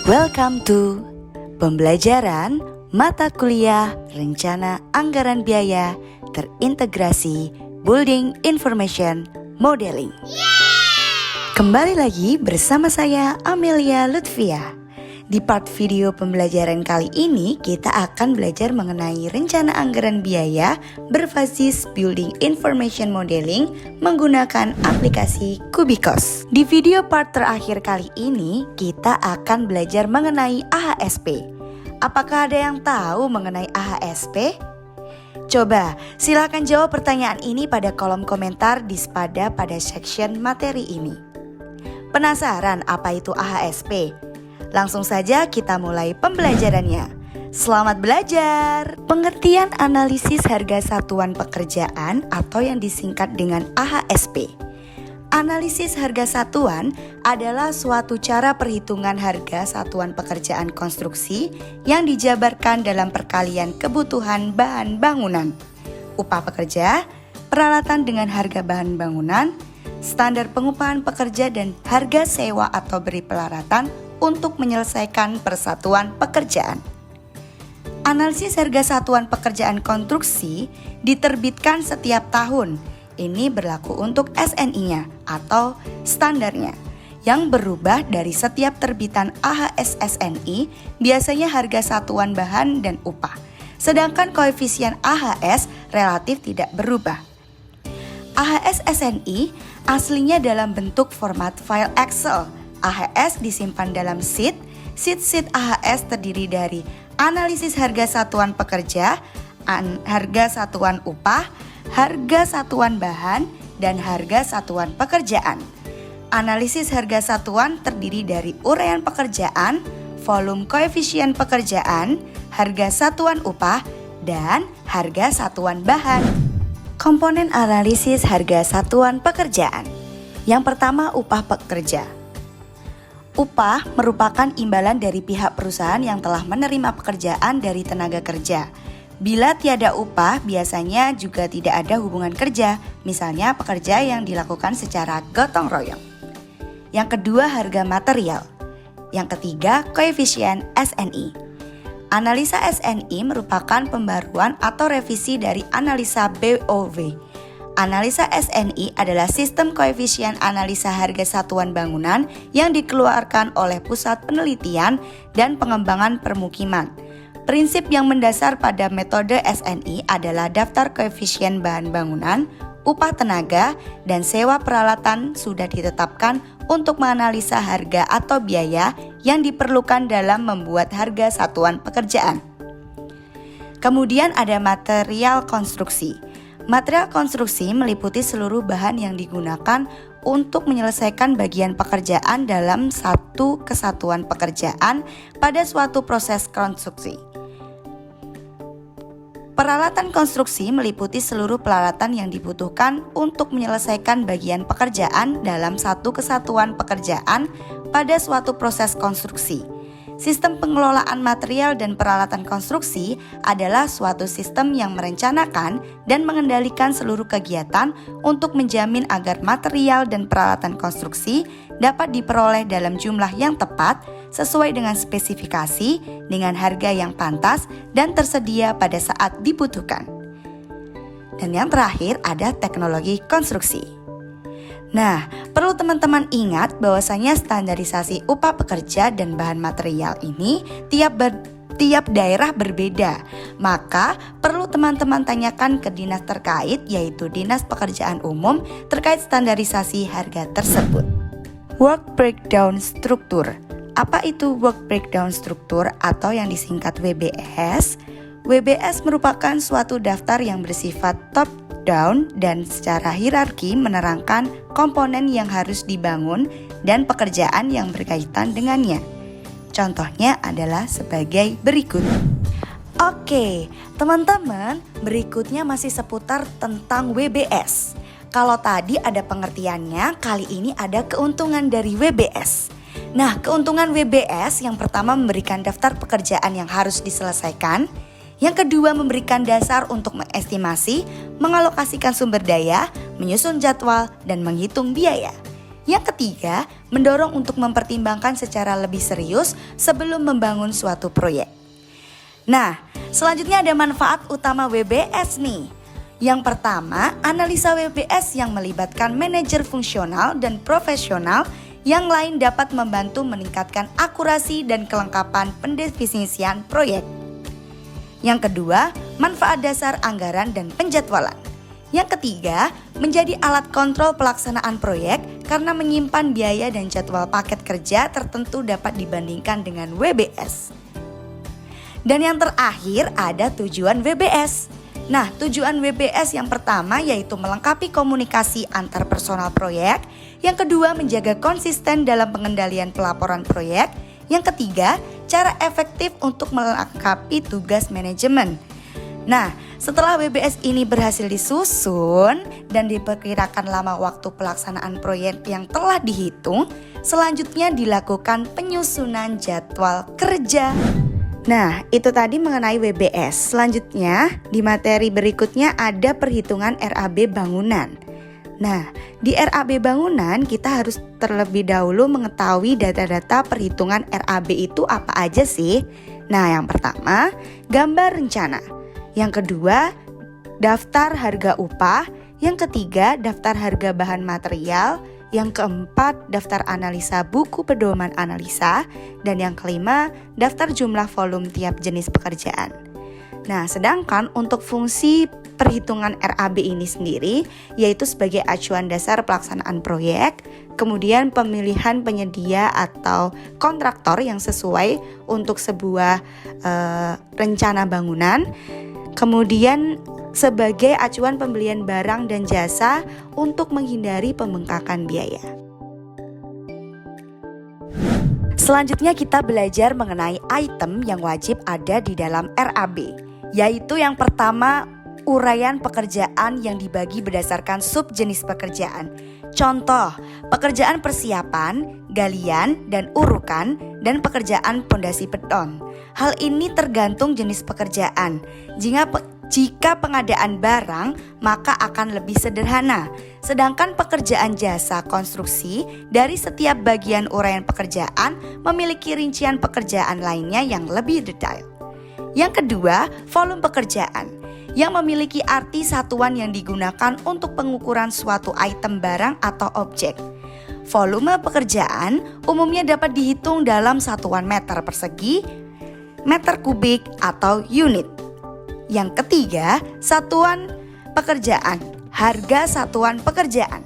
Welcome to pembelajaran mata kuliah rencana anggaran biaya terintegrasi Building Information Modeling. Kembali lagi bersama saya Amelia Lutfia. Di part video pembelajaran kali ini kita akan belajar mengenai rencana anggaran biaya berbasis Building Information Modeling menggunakan aplikasi Kubikos. Di video part terakhir kali ini kita akan belajar mengenai AHSP. Apakah ada yang tahu mengenai AHSP? Coba silakan jawab pertanyaan ini pada kolom komentar di Spada pada section materi ini. Penasaran apa itu AHSP? Langsung saja kita mulai pembelajarannya. Selamat belajar! Pengertian analisis harga satuan pekerjaan atau yang disingkat dengan AHSP. Analisis harga satuan adalah suatu cara perhitungan harga satuan pekerjaan konstruksi yang dijabarkan dalam perkalian kebutuhan bahan bangunan, upah pekerja, peralatan dengan harga bahan bangunan, standar pengupahan pekerja dan harga sewa atau beri pelaratan untuk menyelesaikan persatuan pekerjaan. Analisis harga satuan pekerjaan konstruksi diterbitkan setiap tahun. Ini berlaku untuk SNI-nya atau standarnya yang berubah dari setiap terbitan AHS-SNI, biasanya harga satuan bahan dan upah. Sedangkan koefisien AHS relatif tidak berubah. AHS-SNI aslinya dalam bentuk format file Excel. AHS disimpan dalam sheet AHS terdiri dari analisis harga satuan pekerja, harga satuan upah, harga satuan bahan, dan harga satuan pekerjaan. Analisis harga satuan terdiri dari uraian pekerjaan, volume koefisien pekerjaan, harga satuan upah, dan harga satuan bahan. Komponen analisis harga satuan pekerjaan. Yang pertama, upah pekerja. Upah merupakan imbalan dari pihak perusahaan yang telah menerima pekerjaan dari tenaga kerja. Bila tiada upah, biasanya juga tidak ada hubungan kerja, misalnya pekerja yang dilakukan secara gotong royong. Yang kedua, harga material. Yang ketiga, koefisien SNI. Analisa SNI merupakan pembaruan atau revisi dari analisa BOW. Analisa SNI adalah sistem koefisien analisa harga satuan bangunan yang dikeluarkan oleh Pusat Penelitian dan Pengembangan Permukiman. Prinsip yang mendasar pada metode SNI adalah daftar koefisien bahan bangunan, upah tenaga, dan sewa peralatan sudah ditetapkan untuk menganalisa harga atau biaya yang diperlukan dalam membuat harga satuan pekerjaan. Kemudian ada material konstruksi. Material konstruksi meliputi seluruh bahan yang digunakan untuk menyelesaikan bagian pekerjaan dalam satu kesatuan pekerjaan pada suatu proses konstruksi. Peralatan konstruksi meliputi seluruh peralatan yang dibutuhkan untuk menyelesaikan bagian pekerjaan dalam satu kesatuan pekerjaan pada suatu proses konstruksi. Sistem pengelolaan material dan peralatan konstruksi adalah suatu sistem yang merencanakan dan mengendalikan seluruh kegiatan untuk menjamin agar material dan peralatan konstruksi dapat diperoleh dalam jumlah yang tepat, sesuai dengan spesifikasi, dengan harga yang pantas, dan tersedia pada saat dibutuhkan. Dan yang terakhir ada teknologi konstruksi. Nah, perlu teman-teman ingat bahwasanya standarisasi upah pekerja dan bahan material ini tiap daerah berbeda. Maka perlu teman-teman tanyakan ke dinas terkait, yaitu Dinas Pekerjaan Umum, terkait standarisasi harga tersebut. Work breakdown struktur. Apa itu work breakdown struktur atau yang disingkat WBS? WBS merupakan suatu daftar yang bersifat top down dan secara hierarki menerangkan komponen yang harus dibangun dan pekerjaan yang berkaitan dengannya. Contohnya adalah sebagai berikut. Oke, teman-teman, berikutnya masih seputar tentang WBS. Kalau tadi ada pengertiannya, kali ini ada keuntungan dari WBS. Nah, keuntungan WBS yang pertama memberikan daftar pekerjaan yang harus diselesaikan. Yang kedua, memberikan dasar untuk mengestimasi, mengalokasikan sumber daya, menyusun jadwal, dan menghitung biaya. Yang ketiga, mendorong untuk mempertimbangkan secara lebih serius sebelum membangun suatu proyek. Nah, selanjutnya ada manfaat utama WBS nih. Yang pertama, analisa WBS yang melibatkan manajer fungsional dan profesional yang lain dapat membantu meningkatkan akurasi dan kelengkapan pendefinisian proyek. Yang kedua, manfaat dasar anggaran dan penjadwalan. Yang ketiga, menjadi alat kontrol pelaksanaan proyek karena menyimpan biaya dan jadwal paket kerja tertentu dapat dibandingkan dengan WBS. Dan yang terakhir ada tujuan WBS. Nah, tujuan WBS yang pertama yaitu melengkapi komunikasi antar personal proyek. Yang kedua, menjaga konsisten dalam pengendalian pelaporan proyek. Yang ketiga, cara efektif untuk melengkapi tugas manajemen. Nah, setelah WBS ini berhasil disusun dan diperkirakan lama waktu pelaksanaan proyek yang telah dihitung, selanjutnya dilakukan penyusunan jadwal kerja. Nah, itu tadi mengenai WBS. Selanjutnya, di materi berikutnya ada perhitungan RAB bangunan. Nah, di RAB bangunan kita harus terlebih dahulu mengetahui data-data perhitungan RAB itu apa aja sih. Nah, yang pertama, gambar rencana. Yang kedua, daftar harga upah. Yang ketiga, daftar harga bahan material. Yang keempat, daftar analisa buku pedoman analisa. Dan yang kelima, daftar jumlah volume tiap jenis pekerjaan. Nah, sedangkan untuk fungsi perhitungan RAB ini sendiri, yaitu sebagai acuan dasar pelaksanaan proyek, kemudian pemilihan penyedia atau kontraktor yang sesuai untuk sebuah rencana bangunan, kemudian sebagai acuan pembelian barang dan jasa untuk menghindari pembengkakan biaya. Selanjutnya kita belajar mengenai item yang wajib ada di dalam RAB, yaitu yang pertama, uraian pekerjaan yang dibagi berdasarkan subjenis pekerjaan. Contoh, pekerjaan persiapan, galian, dan urukan, dan pekerjaan pondasi beton. Hal ini tergantung jenis pekerjaan. Jika pengadaan barang, maka akan lebih sederhana. Sedangkan pekerjaan jasa konstruksi, dari setiap bagian uraian pekerjaan memiliki rincian pekerjaan lainnya yang lebih detail. Yang kedua, volume pekerjaan, yang memiliki arti satuan yang digunakan untuk pengukuran suatu item barang atau objek. Volume pekerjaan umumnya dapat dihitung dalam satuan meter persegi, meter kubik, atau unit. Yang ketiga, satuan pekerjaan, harga satuan pekerjaan,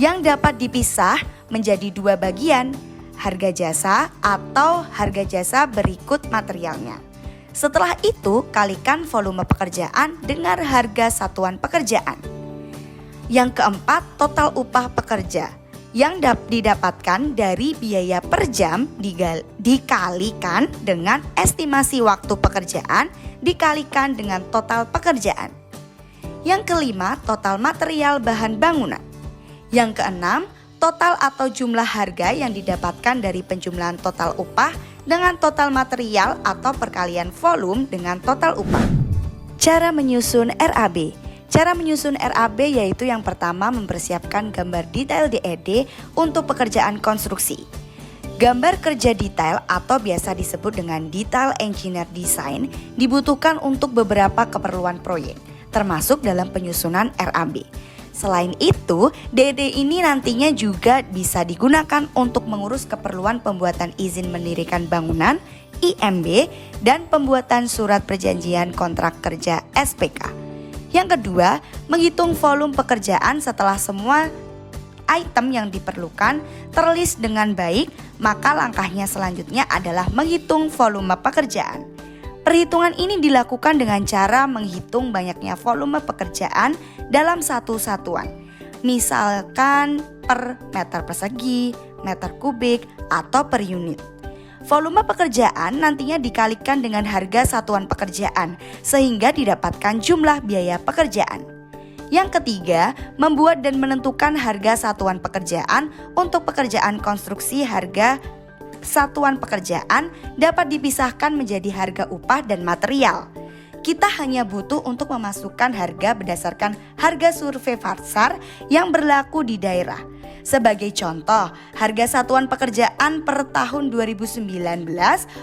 yang dapat dipisah menjadi dua bagian, harga jasa atau harga jasa berikut materialnya. Setelah itu, kalikan volume pekerjaan dengan harga satuan pekerjaan. Yang keempat, total upah pekerja, yang didapatkan dari biaya per jam dikalikan dengan estimasi waktu pekerjaan dikalikan dengan total pekerjaan. Yang kelima, total material bahan bangunan. Yang keenam, total atau jumlah harga yang didapatkan dari penjumlahan total upah dengan total material atau perkalian volume dengan total upah. Cara menyusun RAB. Cara menyusun RAB yaitu yang pertama, mempersiapkan gambar detail DED untuk pekerjaan konstruksi. Gambar kerja detail atau biasa disebut dengan Detail Engineer Design dibutuhkan untuk beberapa keperluan proyek, termasuk dalam penyusunan RAB. Selain itu, DED ini nantinya juga bisa digunakan untuk mengurus keperluan pembuatan izin mendirikan bangunan, IMB, dan pembuatan surat perjanjian kontrak kerja SPK. Yang kedua, menghitung volume pekerjaan. Setelah semua item yang diperlukan terlist dengan baik, maka langkahnya selanjutnya adalah menghitung volume pekerjaan. Perhitungan ini dilakukan dengan cara menghitung banyaknya volume pekerjaan dalam satu satuan, misalkan per meter persegi, meter kubik, atau per unit. Volume pekerjaan nantinya dikalikan dengan harga satuan pekerjaan sehingga didapatkan jumlah biaya pekerjaan. Yang ketiga, membuat dan menentukan harga satuan pekerjaan. Untuk pekerjaan konstruksi, harga satuan pekerjaan dapat dipisahkan menjadi harga upah dan material. Kita hanya butuh untuk memasukkan harga berdasarkan harga survei pasar yang berlaku di daerah. Sebagai contoh, harga satuan pekerjaan per tahun 2019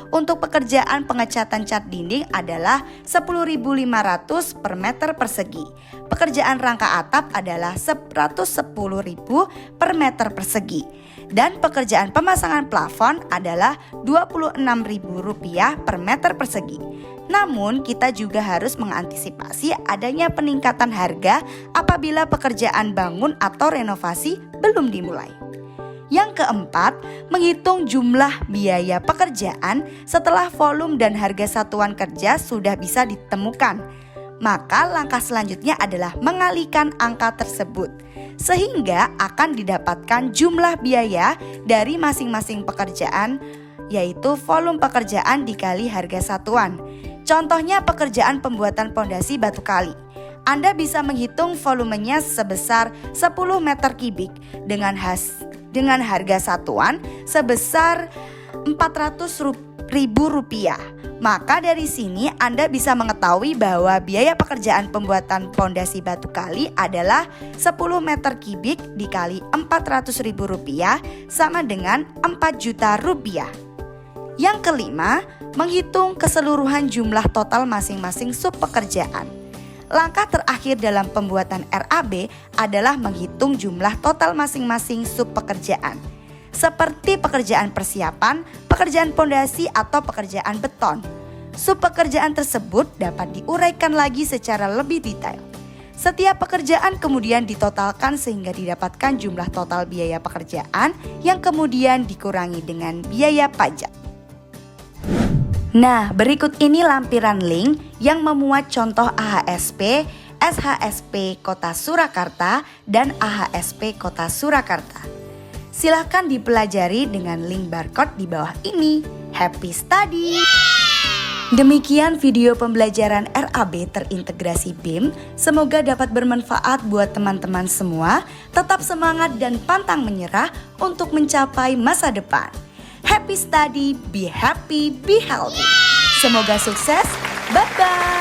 untuk pekerjaan pengecatan cat dinding adalah 10.500 per meter persegi. Pekerjaan rangka atap adalah 110.000 per meter persegi. Dan pekerjaan pemasangan plafon adalah Rp26.000 per meter persegi. Namun kita juga harus mengantisipasi adanya peningkatan harga apabila pekerjaan bangun atau renovasi belum dimulai. Yang keempat, menghitung jumlah biaya pekerjaan setelah volume dan harga satuan kerja sudah bisa ditemukan. Maka langkah selanjutnya adalah mengalihkan angka tersebut, sehingga akan didapatkan jumlah biaya dari masing-masing pekerjaan, yaitu volume pekerjaan dikali harga satuan. Contohnya pekerjaan pembuatan pondasi batu kali. Anda bisa menghitung volumenya sebesar 10 meter kubik dengan harga satuan sebesar Rp400.000. Maka dari sini Anda bisa mengetahui bahwa biaya pekerjaan pembuatan pondasi batu kali adalah 10 meter kubik dikali Rp400.000 sama dengan Rp4 juta. Yang kelima, menghitung keseluruhan jumlah total masing-masing sub pekerjaan. Langkah terakhir dalam pembuatan RAB adalah menghitung jumlah total masing-masing sub pekerjaan, seperti pekerjaan persiapan, pekerjaan pondasi atau pekerjaan beton. Sub pekerjaan tersebut dapat diuraikan lagi secara lebih detail. Setiap pekerjaan kemudian ditotalkan sehingga didapatkan jumlah total biaya pekerjaan yang kemudian dikurangi dengan biaya pajak. Nah, berikut ini lampiran link yang memuat contoh AHSP, SHSP Kota Surakarta, dan AHSP Kota Surakarta. Silahkan dipelajari dengan link barcode di bawah ini. Happy study! Demikian video pembelajaran RAB terintegrasi BIM. Semoga dapat bermanfaat buat teman-teman semua. Tetap semangat dan pantang menyerah untuk mencapai masa depan. Happy study, be happy, be healthy. Semoga sukses. Bye-bye.